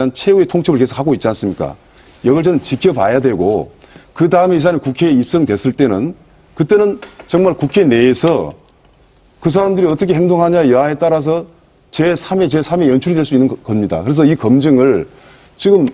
최후의 통첩을 계속 하고 있지 않습니까? 이걸 저는 지켜봐야 되고, 그 다음에 이 사람이 국회에 입성됐을 때는, 그때는 정말 국회 내에서 그 사람들이 어떻게 행동하냐 여하에 따라서 제3회, 제3회 연출이 될 수 있는 겁니다. 그래서 이 검증을 지금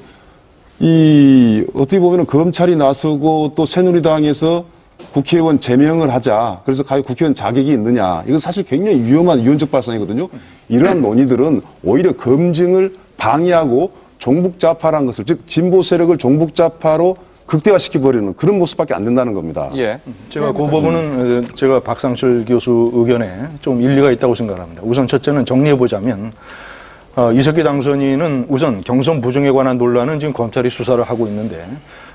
어떻게 보면 검찰이 나서고 또 새누리당에서 국회의원 제명을 하자. 그래서 과연 국회의원 자격이 있느냐. 이건 사실 굉장히 위험한 유언적 발상이거든요. 이러한 논의들은 오히려 검증을 방해하고 종북좌파라는 것을, 즉 진보 세력을 종북좌파로 극대화시켜버리는 그런 모습밖에 안 된다는 겁니다. 예. 제가 그 부분은 제가 박상철 교수 의견에 좀 일리가 있다고 생각합니다. 우선 첫째는 정리해보자면 이석기 당선인은 우선 경선 부정에 관한 논란은 지금 검찰이 수사를 하고 있는데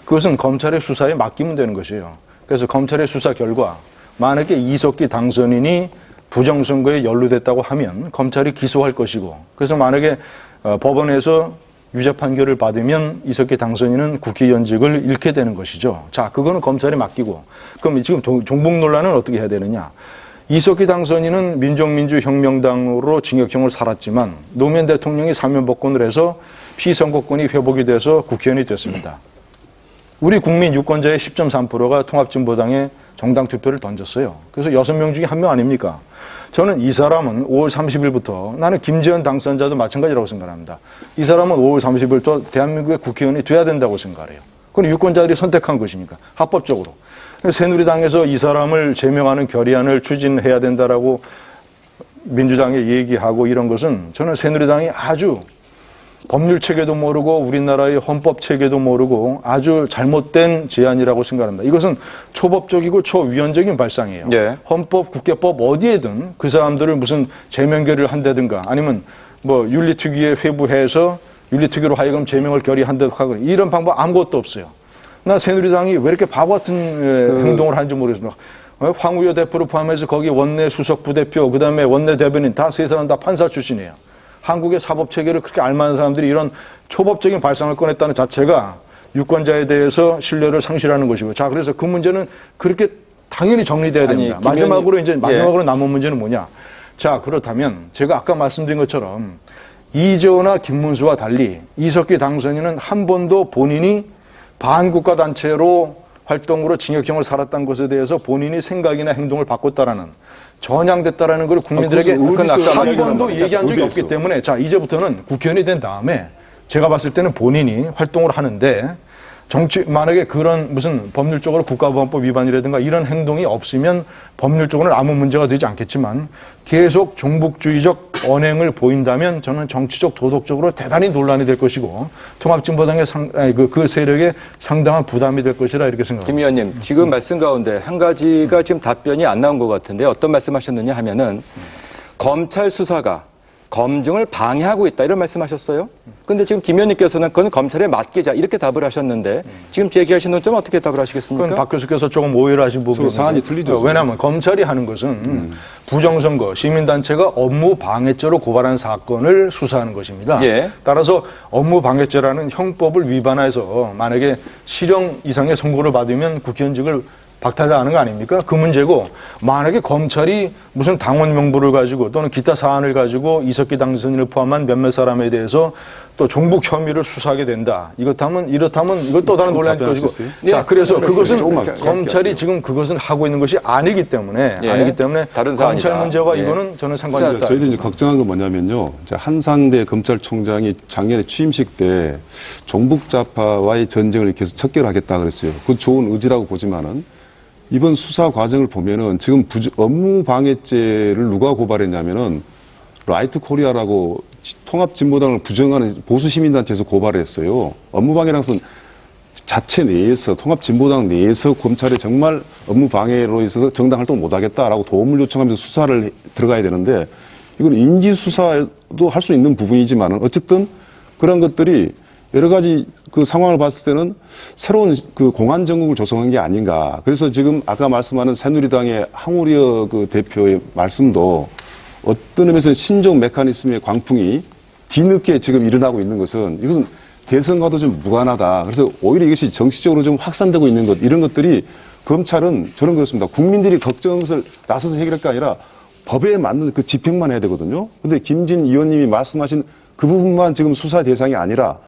그것은 검찰의 수사에 맡기면 되는 것이에요. 그래서 검찰의 수사 결과 만약에 이석기 당선인이 부정선거에 연루됐다고 하면 검찰이 기소할 것이고 그래서 만약에 법원에서 유죄 판결을 받으면 이석기 당선인은 국회의원직을 잃게 되는 것이죠. 자, 그거는 검찰에 맡기고 그럼 지금 종북 논란은 어떻게 해야 되느냐. 이석기 당선인은 민족민주혁명당으로 징역형을 살았지만 노무현 대통령이 사면복권을 해서 피선거권이 회복이 돼서 국회의원이 됐습니다. 우리 국민 유권자의 10.3%가 통합진보당에 정당 투표를 던졌어요. 그래서 6명 중에 1명 아닙니까? 저는 이 사람은 5월 30일부터 나는 김재현 당선자도 마찬가지라고 생각합니다. 이 사람은 5월 30일부터 대한민국의 국회의원이 돼야 된다고 생각해요. 그건 유권자들이 선택한 것이니까 합법적으로. 새누리당에서 이 사람을 제명하는 결의안을 추진해야 된다라고 민주당에 얘기하고 이런 것은 저는 새누리당이 아주 법률 체계도 모르고 우리나라의 헌법 체계도 모르고 아주 잘못된 제안이라고 생각합니다. 이것은 초법적이고 초위헌적인 발상이에요. 예. 헌법, 국회법 어디에든 그 사람들을 무슨 제명결의를 한다든가 아니면 뭐 윤리특위에 회부해서 윤리특위로 하여금 제명을 결의한다든가 이런 방법 아무것도 없어요. 나 새누리당이 왜 이렇게 바보 같은 행동을 하는지 모르겠습니다. 황우여 대표를 포함해서 거기 원내 수석 부대표 그다음에 원내 대변인 다 세 사람 다 판사 출신이에요. 한국의 사법체계를 그렇게 알만한 사람들이 이런 초법적인 발상을 꺼냈다는 자체가 유권자에 대해서 신뢰를 상실하는 것이고 자 그래서 그 문제는 그렇게 당연히 정리돼야 됩니다. 마지막으로 남은 문제는 뭐냐. 자 그렇다면 제가 아까 말씀드린 것처럼 이재호나 김문수와 달리 이석기 당선인은 한 번도 본인이 반국가 단체로 활동으로 징역형을 살았다는 것에 대해서 본인이 생각이나 행동을 바꿨다라는 전향됐다라는 걸 국민들에게 한 번도 얘기한 적이 없기 때문에 자 이제부터는 국회의원이 된 다음에 제가 봤을 때는 본인이 활동을 하는데 만약에 그런 무슨 법률적으로 국가보안법 위반이라든가 이런 행동이 없으면 법률적으로는 아무 문제가 되지 않겠지만 계속 종북주의적 언행을 보인다면 저는 정치적 도덕적으로 대단히 논란이 될 것이고 통합진보당의 그 세력에 상당한 부담이 될 것이라 이렇게 생각합니다. 김 의원님 지금 말씀 가운데 한 가지가 지금 답변이 안 나온 것 같은데 어떤 말씀하셨느냐 하면은 검찰 수사가 검증을 방해하고 있다 이런 말씀하셨어요. 그런데 지금 김 의원님께서는 그건 검찰에 맡기자 이렇게 답을 하셨는데 지금 제기하신 논점 어떻게 답을 하시겠습니까? 그건 박 교수께서 조금 오해를 하신 부분이 사안이 틀리죠. 왜냐하면 검찰이 하는 것은 부정선거, 시민단체가 업무 방해죄로 고발한 사건을 수사하는 것입니다. 예. 따라서 업무 방해죄라는 형법을 위반해서 만약에 실형 이상의 선고를 받으면 국회의원직을 박탈당하는 거 아닙니까? 그 문제고 만약에 검찰이 무슨 당원 명부를 가지고 또는 기타 사안을 가지고 이석기 당선인을 포함한 몇몇 사람에 대해서 또 종북 혐의를 수사하게 된다. 이렇다면 이것 또 다른 논란이 터지고. 자, 그래서 그것은 검찰이 지금 그것은 하고 있는 것이 아니기 때문에 다른 검찰 문제와 이거는 저는 상관이 없다. 저희들이 이제 걱정한 건 뭐냐면요. 한상대 검찰총장이 작년에 취임식 때 종북좌파와의 전쟁을 계속 척결하겠다 그랬어요. 그 좋은 의지라고 보지만은 이번 수사 과정을 보면은 지금 업무 방해죄를 누가 고발했냐면은 라이트 코리아라고 통합진보당을 부정하는 보수시민단체에서 고발을 했어요. 업무 방해라는 것은 자체 내에서 통합진보당 내에서 검찰에 정말 업무 방해로 있어서 정당 활동을 못하겠다라고 도움을 요청하면서 수사를 들어가야 되는데 이건 인지수사도 할 수 있는 부분이지만은 어쨌든 그런 것들이 여러 가지 그 상황을 봤을 때는 새로운 그 공안 정국을 조성한 게 아닌가. 그래서 지금 아까 말씀하는 새누리당의 황우려 그 대표의 말씀도 어떤 의미에서는 신종 메커니즘의 광풍이 뒤늦게 지금 일어나고 있는 것은 이것은 대선과도 좀 무관하다. 그래서 오히려 이것이 정치적으로 좀 확산되고 있는 것 이런 것들이 검찰은 저는 그렇습니다. 국민들이 걱정을 나서서 해결할 게 아니라 법에 맞는 그 집행만 해야 되거든요. 근데 김진 의원님이 말씀하신 그 부분만 지금 수사 대상이 아니라